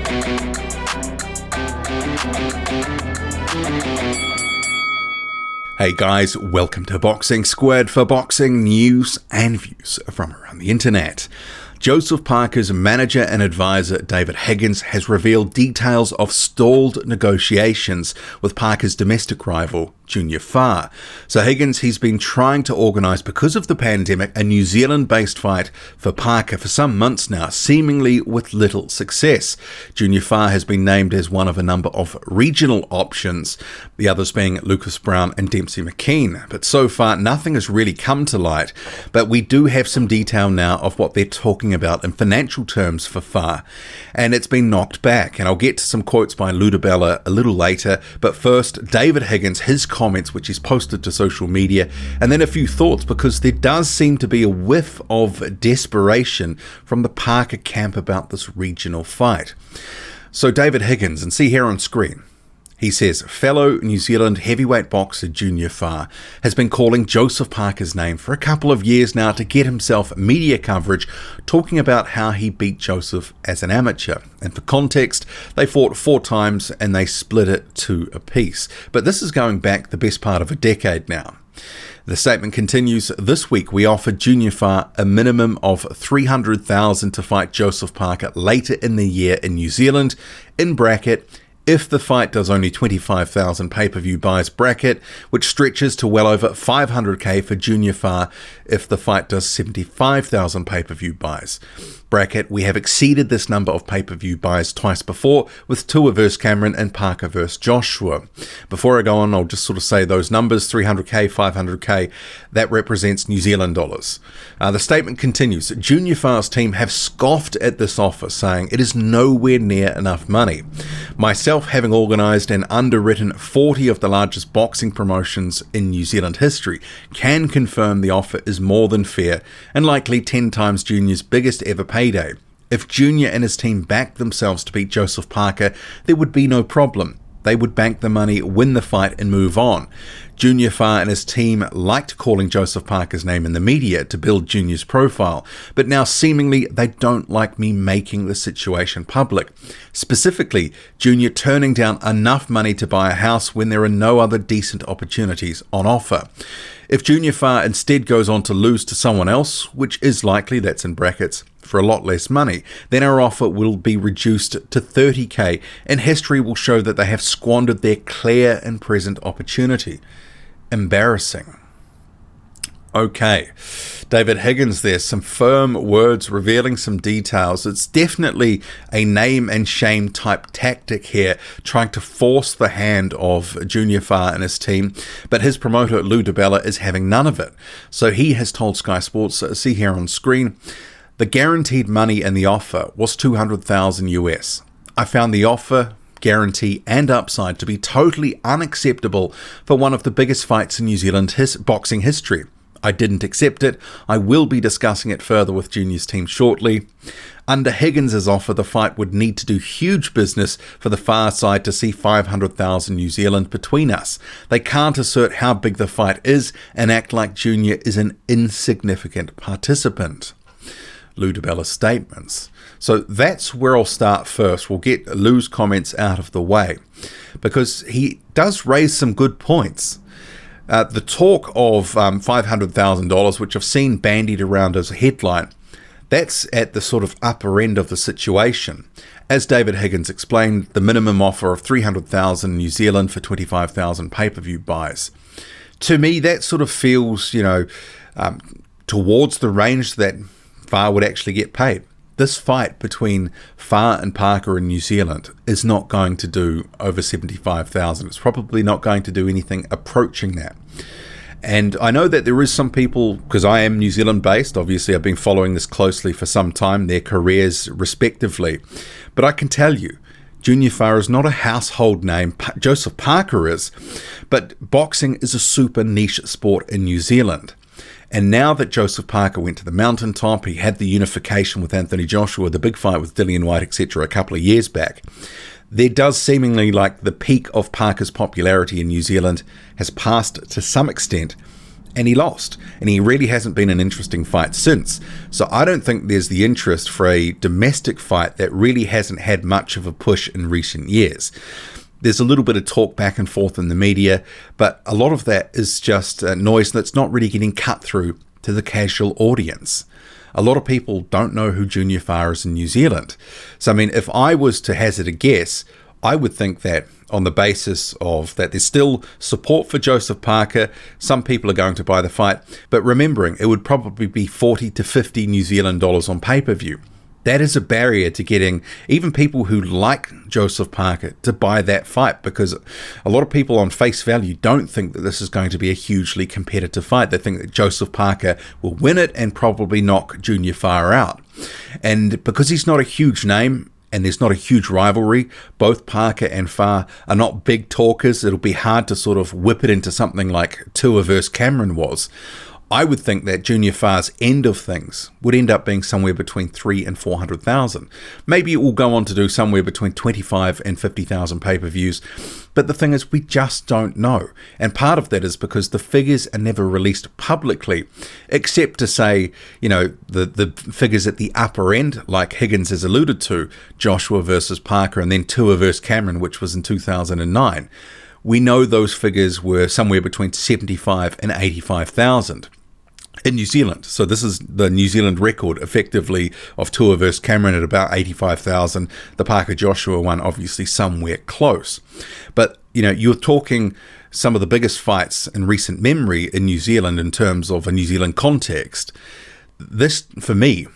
Hey guys, welcome to Boxing Squared for boxing news and views from around the internet. Joseph Parker's manager and advisor David Higgins has revealed details of stalled negotiations with Parker's domestic rival Junior Fa. So Higgins, he's been trying to organise, because of the pandemic, a New Zealand-based fight for Parker for some months now, seemingly with little success. Junior Fa has been named as one of a number of regional options, the others being Lucas Brown and Dempsey McKean. But so far, nothing has really come to light. But we do have some detail now of what they're talking about in financial terms for Fa, and it's been knocked back. And I'll get to some quotes by Lou DiBella a little later. But first, David Higgins, his comments which he's posted to social media, and then a few thoughts, because there does seem to be a whiff of desperation from the Parker camp about this regional fight. So David Higgins, and see here on screen, he says, fellow New Zealand heavyweight boxer Junior Fa has been calling Joseph Parker's name for a couple of years now to get himself media coverage, talking about how he beat Joseph as an amateur. And for context, they fought 4 times and they split it 2 apiece. But this is going back the best part of a decade now. The statement continues, this week we offered Junior Fa a minimum of $300,000 to fight Joseph Parker later in the year in New Zealand, in bracket, if the fight does only 25,000 pay-per-view buys bracket, which stretches to well over 500k for Junior Fa if the fight does 75,000 pay-per-view buys. Bracket, we have exceeded this number of pay-per-view buys twice before, with Tua vs Cameron and Parker vs Joshua. Before I go on, I'll just sort of say those numbers, 300k, 500k, that represents New Zealand dollars. The statement continues, Junior Fa's team have scoffed at this offer, saying it is nowhere near enough money. Myself, having organised and underwritten 40 of the largest boxing promotions in New Zealand history, can confirm the offer is more than fair and likely 10 times Junior's biggest ever payday. If Junior and his team backed themselves to beat Joseph Parker, there would be no problem. They would bank the money, win the fight and move on. Junior Fa and his team liked calling Joseph Parker's name in the media to build Junior's profile, but now seemingly they don't like me making the situation public. Specifically, Junior turning down enough money to buy a house when there are no other decent opportunities on offer. If Junior Fa instead goes on to lose to someone else, which is likely, that's in brackets, for a lot less money, then our offer will be reduced to 30k, and history will show that they have squandered their clear and present opportunity. Embarrassing. Okay, David Higgins there, some firm words revealing some details. It's definitely a name and shame type tactic here, trying to force the hand of Junior Fa and his team, but his promoter Lou DiBella is having none of it. So he has told Sky Sports, see here on screen, the guaranteed money in the offer was $200,000 US. I found the offer, guarantee and upside to be totally unacceptable for one of the biggest fights in New Zealand boxing history. I didn't accept it. I will be discussing it further with Junior's team shortly. Under Higgins' offer, the fight would need to do huge business for the far side to see 500,000 New Zealand between us. They can't assert how big the fight is and act like Junior is an insignificant participant. Lou DiBella's statements. So that's where I'll start first. We'll get Lou's comments out of the way, because he does raise some good points. The talk of $500,000, which I've seen bandied around as a headline, that's at the sort of upper end of the situation. As David Higgins explained, the minimum offer of 300,000 New Zealand for 25,000 pay-per-view buys. To me, that sort of feels, towards the range that Fa would actually get paid. This fight between Fa and Parker in New Zealand is not going to do over 75,000. It's probably not going to do anything approaching that. And I know that there is some people, because I am New Zealand based, obviously I've been following this closely for some time, their careers respectively. But I can tell you, Junior Fa is not a household name. Joseph Parker is, but boxing is a super niche sport in New Zealand. And now that Joseph Parker went to the mountaintop, he had the unification with Anthony Joshua, the big fight with Dillian Whyte, etc. a couple of years back. There does seemingly like the peak of Parker's popularity in New Zealand has passed to some extent, and he lost, and he really hasn't been an interesting fight since. So I don't think there's the interest for a domestic fight that really hasn't had much of a push in recent years. There's a little bit of talk back and forth in the media, but a lot of that is just noise that's not really getting cut through to the casual audience. A lot of people don't know who Junior Fa is in New Zealand. So, I mean, if I was to hazard a guess, I would think that on the basis of that there's still support for Joseph Parker, some people are going to buy the fight, but remembering it would probably be 40 to 50 New Zealand dollars on pay-per-view. That is a barrier to getting even people who like Joseph Parker to buy that fight, because a lot of people on face value don't think that this is going to be a hugely competitive fight. They think that Joseph Parker will win it and probably knock Junior Fa out. And because he's not a huge name and there's not a huge rivalry, both Parker and Fa are not big talkers. It'll be hard to sort of whip it into something like Tua versus Cameron was. I would think that Junior Fa's end of things would end up being somewhere between 300,000 and 400,000. Maybe it will go on to do somewhere between 25 and 50,000 pay-per-views. But the thing is, we just don't know. And part of that is because the figures are never released publicly, except to say, you know, the figures at the upper end, like Higgins has alluded to, Joshua versus Parker, and then Tua versus Cameron, which was in 2009. We know those figures were somewhere between 75 and 85,000. In New Zealand. So this is the New Zealand record, effectively, of Tua versus Cameron at about 85,000. The Parker Joshua one, obviously, somewhere close. But, you know, you're talking some of the biggest fights in recent memory in New Zealand in terms of a New Zealand context. This, for me,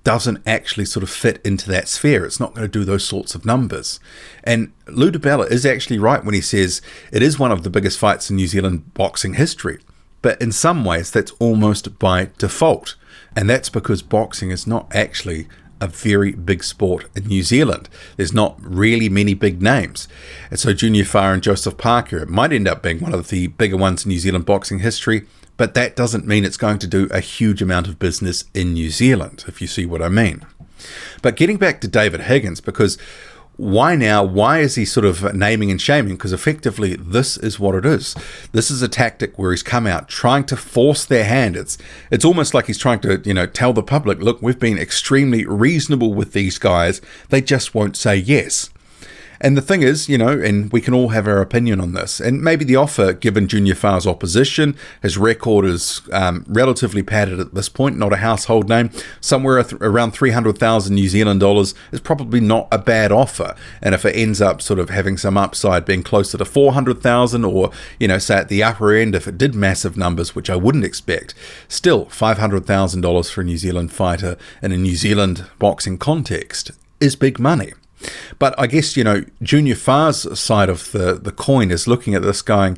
doesn't actually sort of fit into that sphere. It's not going to do those sorts of numbers. And Lou DiBella is actually right when he says it is one of the biggest fights in New Zealand boxing history. But in some ways, that's almost by default. And that's because boxing is not actually a very big sport in New Zealand. There's not really many big names. And so Junior Fa and Joseph Parker, it might end up being one of the bigger ones in New Zealand boxing history, but that doesn't mean it's going to do a huge amount of business in New Zealand, if you see what I mean. But getting back to David Higgins, because why now? Why is he sort of naming and shaming? Because effectively, this is what it is. This is a tactic where he's come out trying to force their hand. It's almost like he's trying to, you know, tell the public, look, we've been extremely reasonable with these guys. They just won't say yes. And the thing is, you know, and we can all have our opinion on this, and maybe the offer, given Junior Fa's opposition, his record is relatively padded at this point, not a household name, somewhere around 300,000 New Zealand dollars is probably not a bad offer. And if it ends up sort of having some upside, being closer to 400,000, or, you know, say at the upper end, if it did massive numbers, which I wouldn't expect, still $500,000 for a New Zealand fighter in a New Zealand boxing context is big money. But I guess, you know, Junior Fa's side of the coin is looking at this going,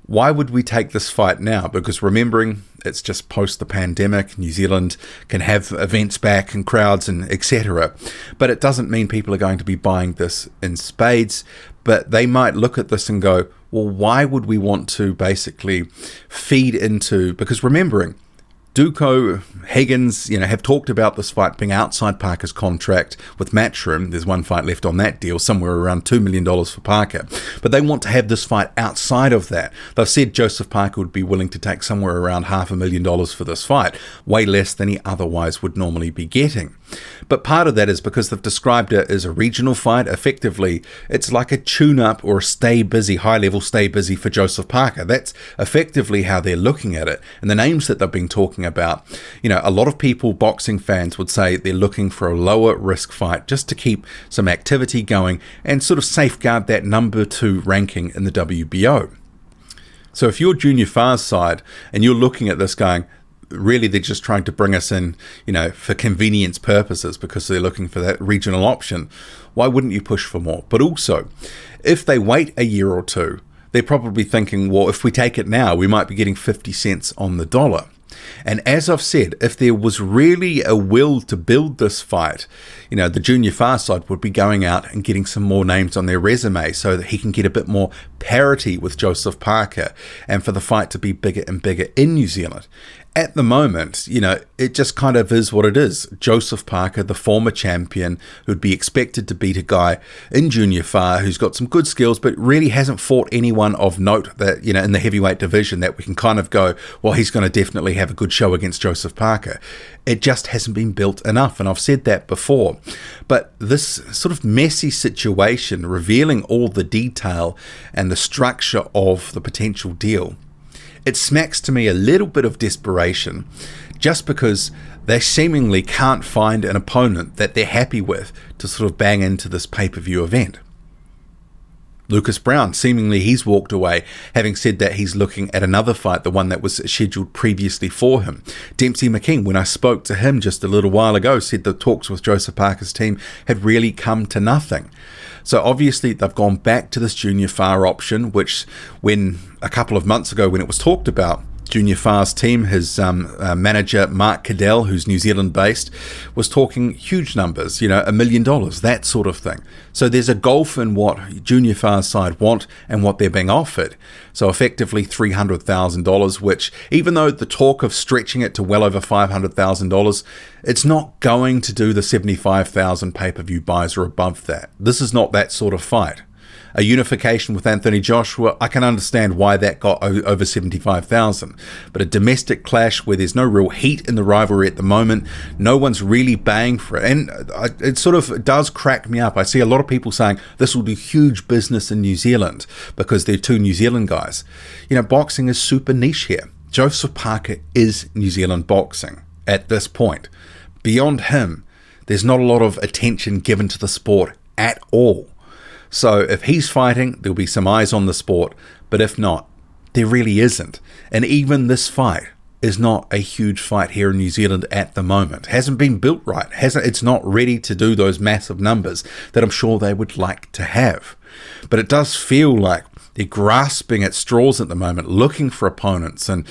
why would we take this fight now? Because remembering, it's just post the pandemic, New Zealand can have events back and crowds and etc. But it doesn't mean people are going to be buying this in spades. But they might look at this and go, well, why would we want to basically feed into, because remembering, Duco, Higgins, you know, have talked about this fight being outside Parker's contract with Matchroom. There's one fight left on that deal, somewhere around $2 million for Parker. But they want to have this fight outside of that. They've said Joseph Parker would be willing to take somewhere around $500,000 for this fight, way less than he otherwise would normally be getting. But part of that is because they've described it as a regional fight. Effectively, it's like a tune-up or a stay busy, high-level stay busy for Joseph Parker. That's effectively how they're looking at it. And the names that they've been talking about, you know, a lot of people, boxing fans, would say they're looking for a lower risk fight just to keep some activity going and sort of safeguard that number 2 ranking in the WBO. So if you're Junior Fa's side and you're looking at this going, really they're just trying to bring us in, you know, for convenience purposes because they're looking for that regional option, why wouldn't you push for more? But also, if they wait a year or two, they're probably thinking, well, if we take it now, we might be getting 50 cents on the dollar. And as I've said, if there was really a will to build this fight, you know, the Junior Fa side would be going out and getting some more names on their resume so that he can get a bit more parity with Joseph Parker and for the fight to be bigger and bigger in New Zealand. at the moment, it just kind of is what it is. Joseph Parker, the former champion, who'd be expected to beat a guy in Junior Far who's got some good skills, but really hasn't fought anyone of note that, in the heavyweight division that we can kind of go, well, he's going to definitely have a good show against Joseph Parker. It just hasn't been built enough, and I've said that before. But this sort of messy situation, revealing all the detail and the structure of the potential deal, it smacks to me a little bit of desperation, just because they seemingly can't find an opponent that they're happy with to sort of bang into this pay-per-view event. Lucas Brown, seemingly he's walked away, having said that he's looking at another fight, the one that was scheduled previously for him. Dempsey McKean, when I spoke to him just a little while ago, said the talks with Joseph Parker's team had really come to nothing. So obviously they've gone back to this Junior Far option, which when a couple of months ago when it was talked about, Junior Far's team, his manager Mark Cadell, who's New Zealand based, was talking huge numbers, $1 million, that sort of thing. So there's a gulf in what Junior Far's side want and what they're being offered. So effectively $300,000, which even though the talk of stretching it to well over $500,000, it's not going to do the 75,000 pay-per-view buys or above that. This is not that sort of fight. A unification with Anthony Joshua, I can understand why that got over 75,000. But a domestic clash where there's no real heat in the rivalry at the moment, no one's really baying for it. And it sort of does crack me up. I see a lot of people saying this will do huge business in New Zealand because they're two New Zealand guys. Boxing is super niche here. Joseph Parker is New Zealand boxing at this point. Beyond him, there's not a lot of attention given to the sport at all. So if he's fighting, there'll be some eyes on the sport, but if not, there really isn't. And even this fight is not a huge fight here in New Zealand at the moment. Hasn't been built right. It's not ready to do those massive numbers that I'm sure they would like to have. But it does feel like they're grasping at straws at the moment, looking for opponents. And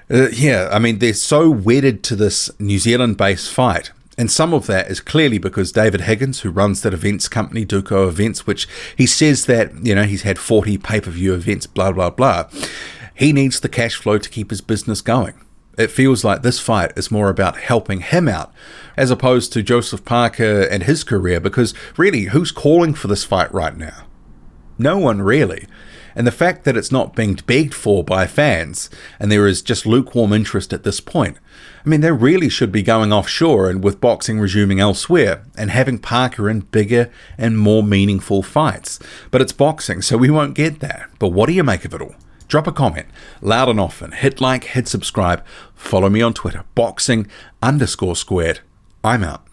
they're so wedded to this New Zealand-based fight. And some of that is clearly because David Higgins, who runs that events company, Duco Events, which he says that, he's had 40 pay-per-view events, blah, blah, blah. He needs the cash flow to keep his business going. It feels like this fight is more about helping him out, as opposed to Joseph Parker and his career, because really, who's calling for this fight right now? No one really. And the fact that it's not being begged for by fans, and there is just lukewarm interest at this point, they really should be going offshore and with boxing resuming elsewhere and having Parker in bigger and more meaningful fights. But it's boxing, so we won't get that. But what do you make of it all? Drop a comment, loud and often, hit like, hit subscribe, follow me on Twitter, boxing_squared. I'm out.